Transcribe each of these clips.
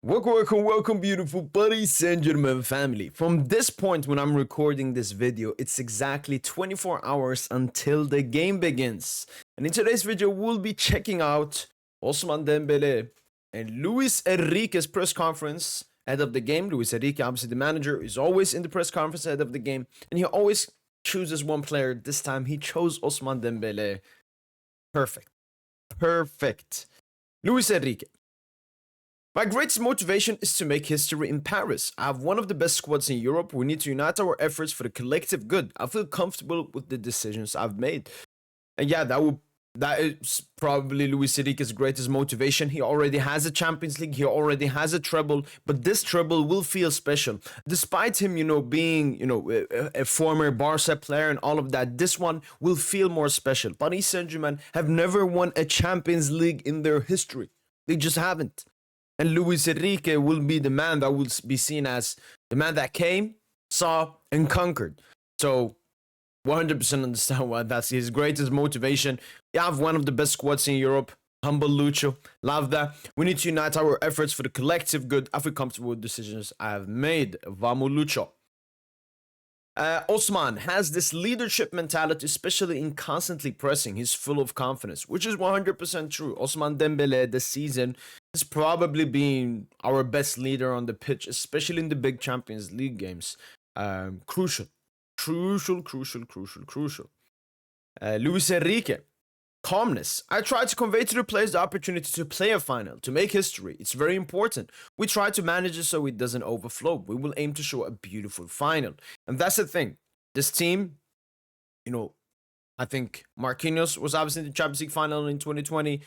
Welcome, beautiful Paris Saint-Germain family. From this point when I'm recording this video, it's exactly 24 hours until the game begins. And in today's video, we'll be checking out Ousmane Dembele and Luis Enrique's press conference ahead of the game. Luis Enrique, obviously the manager, is always in the press conference ahead of the game. And he always chooses one player. This time, he chose Ousmane Dembele. Perfect. Luis Enrique. My greatest motivation is to make history in Paris. I have one of the best squads in Europe. We need to unite our efforts for the collective good. I feel comfortable with the decisions I've made. And yeah, that is probably Luis Enrique's greatest motivation. He already has a Champions League. He already has a treble. But this treble will feel special. Despite him, being, a former Barca player and all of that, this one will feel more special. Paris Saint-Germain have never won a Champions League in their history. They just haven't. And Luis Enrique will be the man that will be seen as the man that came, saw, and conquered. So, 100% understand why that's his greatest motivation. We have one of the best squads in Europe. Humble Lucho. Love that. We need to unite our efforts for the collective good. I feel comfortable with decisions I have made. Vamos Lucho. Ousmane has this leadership mentality, especially in constantly pressing. He's full of confidence, which is 100% true. Ousmane Dembele this season has probably been our best leader on the pitch, especially in the big Champions League games. Crucial. Luis Enrique. Calmness. I try to convey to the players the opportunity to play a final, to make history. It's very important. We try to manage it so it doesn't overflow. We will aim to show a beautiful final. And that's the thing. This team, I think Marquinhos was obviously in the Champions League final in 2020.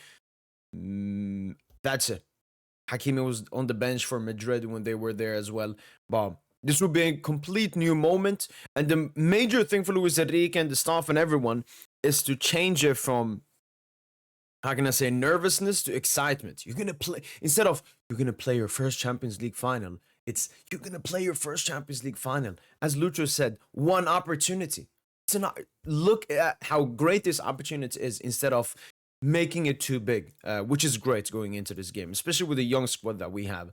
That's it. Hakimi was on the bench for Madrid when they were there as well. But this will be a complete new moment. And the major thing for Luis Enrique and the staff and everyone is to change it from, how can I say, nervousness to excitement. You're going to play, instead of you're going to play your first Champions League final, it's you're going to play your first Champions League final. As Lucho said, one opportunity. Look at how great this opportunity is instead of making it too big, which is great going into this game, especially with the young squad that we have.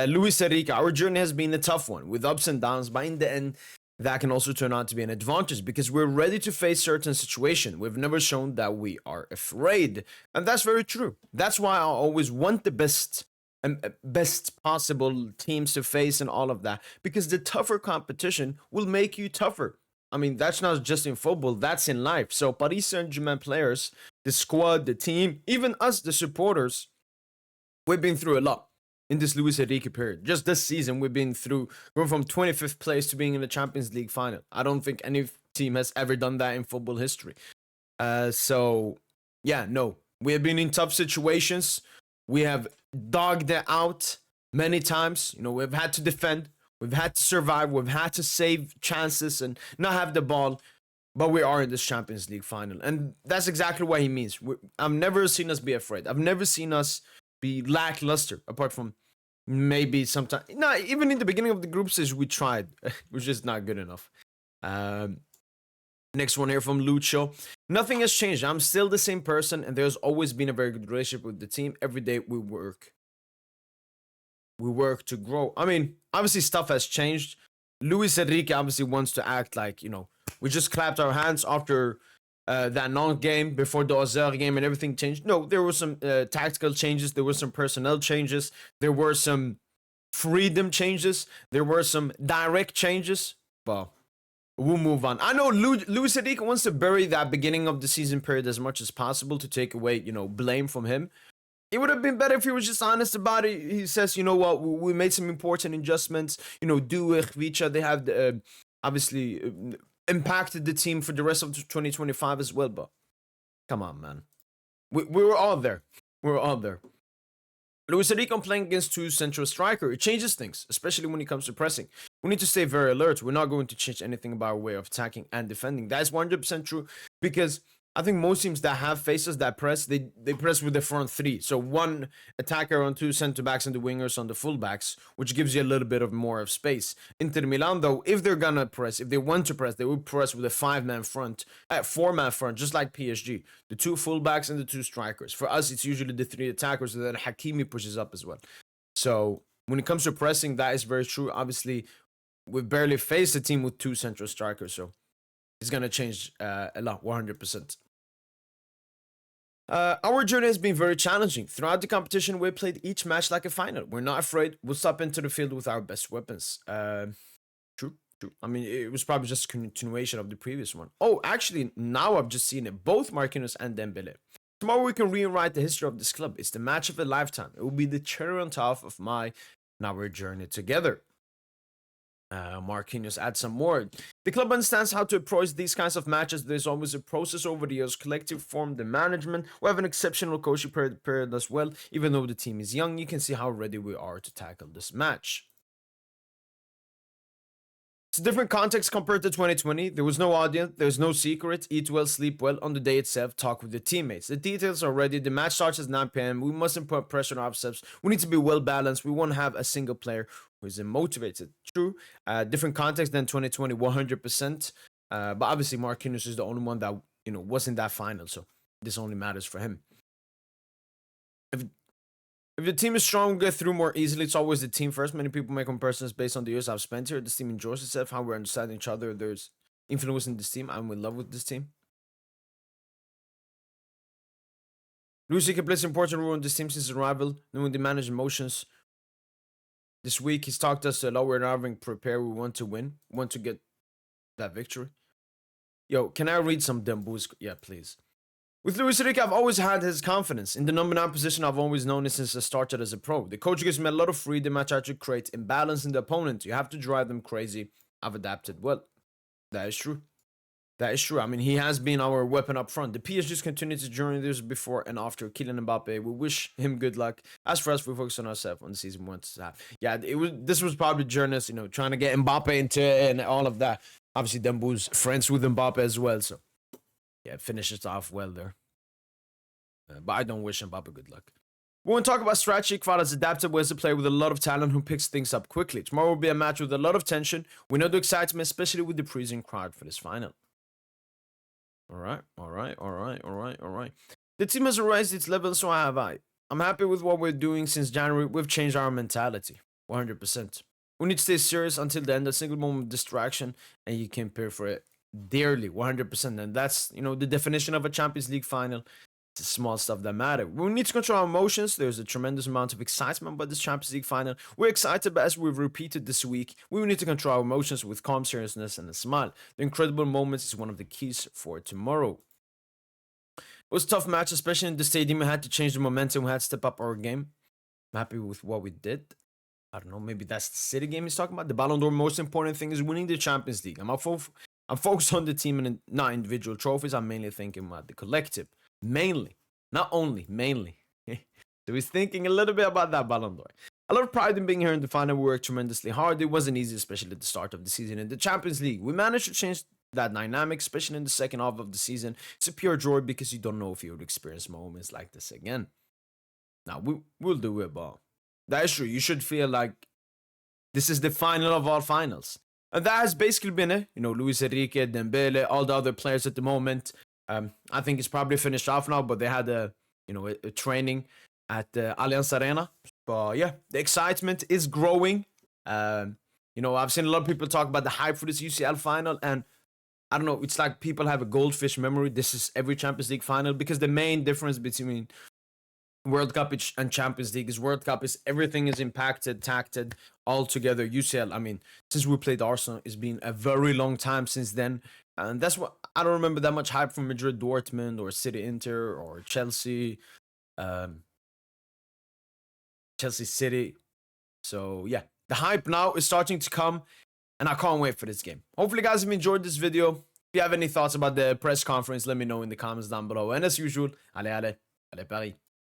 Luis Enrique, our journey has been a tough one with ups and downs, but in the end, that can also turn out to be an advantage because we're ready to face certain situations. We've never shown that we are afraid. And that's very true. That's why I always want the best possible teams to face and all of that. Because the tougher competition will make you tougher. I mean, that's not just in football, that's in life. So Paris Saint-Germain players, the squad, the team, even us, the supporters, we've been through a lot in this Luis Enrique period. Just this season, we've been through going from 25th place to being in the Champions League final. I don't think any team has ever done that in football history. We have been in tough situations. We have dogged it out many times. We've had to defend. We've had to survive. We've had to save chances and not have the ball. But we are in this Champions League final. And that's exactly what he means. I've never seen us be afraid. I've never seen us be lackluster, apart from maybe sometimes. No, even in the beginning of the group stage, we tried, which is not good enough. Next one here from Lucho. Nothing has changed. I'm still the same person, and there's always been a very good relationship with the team. Every day we work. We work to grow. I mean, obviously stuff has changed. Luis Enrique obviously wants to act like, we just clapped our hands after that non-game before the Auxerre game and everything changed. No, there were some tactical changes. There were some personnel changes. There were some freedom changes. There were some direct changes. But we'll move on. I know Luis Enrique wants to bury that beginning of the season period as much as possible to take away, blame from him. It would have been better if he was just honest about it. He says, you know what, we made some important adjustments. Duech, Vicha, they have obviously impacted the team for the rest of 2025 as well. But come on, man. We were all there. We were all there. Luis Enrique playing against two central strikers. It changes things, especially when it comes to pressing. We need to stay very alert. We're not going to change anything about our way of attacking and defending. That's 100% true because I think most teams that have faces that press, they press with the front three. So one attacker on two center-backs and the wingers on the full-backs, which gives you a little bit of more of space. Inter Milan, though, if they're going to press, if they want to press, they will press with a four-man front, just like PSG. The two full-backs and the two strikers. For us, it's usually the three attackers, and then Hakimi pushes up as well. So When it comes to pressing, that is very true. Obviously, we've barely faced a team with 2 central strikers, so it's going to change a lot, 100%. Our journey has been very challenging. Throughout the competition, we played each match like a final. We're not afraid. We'll step into the field with our best weapons. True. I mean, it was probably just a continuation of the previous one. Oh, actually, now I've just seen it. Both Marquinhos and Dembele. Tomorrow we can rewrite the history of this club. It's the match of a lifetime. It will be the cherry on top of my and our journey together. Marquinhos adds some more. The club understands how to approach these kinds of matches. There's always a process over the years. Collective form, the management. We have an exceptional coaching period as well. Even though the team is young, you can see how ready we are to tackle this match. It's a different context compared to 2020. There was no audience, there's no secret. Eat well, sleep well on the day itself, talk with the teammates. The details are ready. The match starts at 9 p.m. We mustn't put pressure on ourselves. We need to be well balanced. We won't have a single player who is motivated. True, different context than 2020, 100%. But obviously Marquinhos is the only one that, was in that final, so this only matters for him. If the team is strong, we get through more easily. It's always the team first. Many people make comparisons based on the years I've spent here. This team enjoys itself, how we understand each other. There's influence in this team. I'm in love with this team. Luis Enrique plays an important role in this team since his arrival, knowing to manage emotions. This week, he's talked us a lot. We're not having prepare. We want to win. We want to get that victory. Yo, can I read some Dembo's? Yeah, please. With Luis Enrique, I've always had his confidence. In the number 9 position, I've always known it since I started as a pro. The coach gives me a lot of freedom. I try to create imbalance in the opponent. You have to drive them crazy. I've adapted well. That is true. That is true. I mean, he has been our weapon up front. The PSG's continued to journey this before and after Kylian Mbappe. We wish him good luck. As for us, we focus on ourselves on the season we want to have. Yeah, this was probably journalists, trying to get Mbappe into it and all of that. Obviously, Dembo's friends with Mbappe as well, so yeah, it finishes off well there. But I don't wish Mbappe good luck. We want to talk about strategy. Kvara's adapted as a player with a lot of talent who picks things up quickly. Tomorrow will be a match with a lot of tension. We know the excitement, especially with the freezing crowd for this final. All right. The team has raised its level, so have I. I'm happy with what we're doing since January. We've changed our mentality, 100%. We need to stay serious until the end. A single moment of distraction, and you can pay for it dearly, 100%. And that's, the definition of a Champions League final. It's the small stuff that matter. We need to control our emotions. There's a tremendous amount of excitement about this Champions League final. We're excited, but as we've repeated this week, we need to control our emotions with calm seriousness and a smile. The incredible moments is one of the keys for tomorrow. It was a tough match, especially in the stadium. We had to change the momentum. We had to step up our game. I'm happy with what we did. I don't know, maybe that's the City game he's talking about. The Ballon d'Or, most important thing is winning the Champions League. I'm focused on the team and not individual trophies. I'm mainly thinking about the collective. Mainly. Not only, mainly. So he's thinking a little bit about that Ballon d'Or. A lot of pride in being here in the final. We worked tremendously hard. It wasn't easy, especially at the start of the season. In the Champions League, we managed to change that dynamic, especially in the second half of the season. It's a pure joy because you don't know if you would experience moments like this again. Now, we'll do it, but that is true. You should feel like this is the final of all finals. And that has basically been it. Luis Enrique, Dembele, all the other players at the moment. I think it's probably finished off now, but they had a training at Allianz Arena. But yeah, the excitement is growing. I've seen a lot of people talk about the hype for this UCL final, and I don't know, it's like people have a goldfish memory. This is every Champions League final, because the main difference between World Cup and Champions League is World Cup is everything is impacted, tacted all together. UCL, I mean, since we played Arsenal, it's been a very long time since then. And that's what I don't remember that much hype from Madrid, Dortmund, or City, Inter, or Chelsea, Chelsea City. So yeah, the hype now is starting to come, and I can't wait for this game. Hopefully, guys, have enjoyed this video. If you have any thoughts about the press conference, let me know in the comments down below. And as usual, allez, Paris.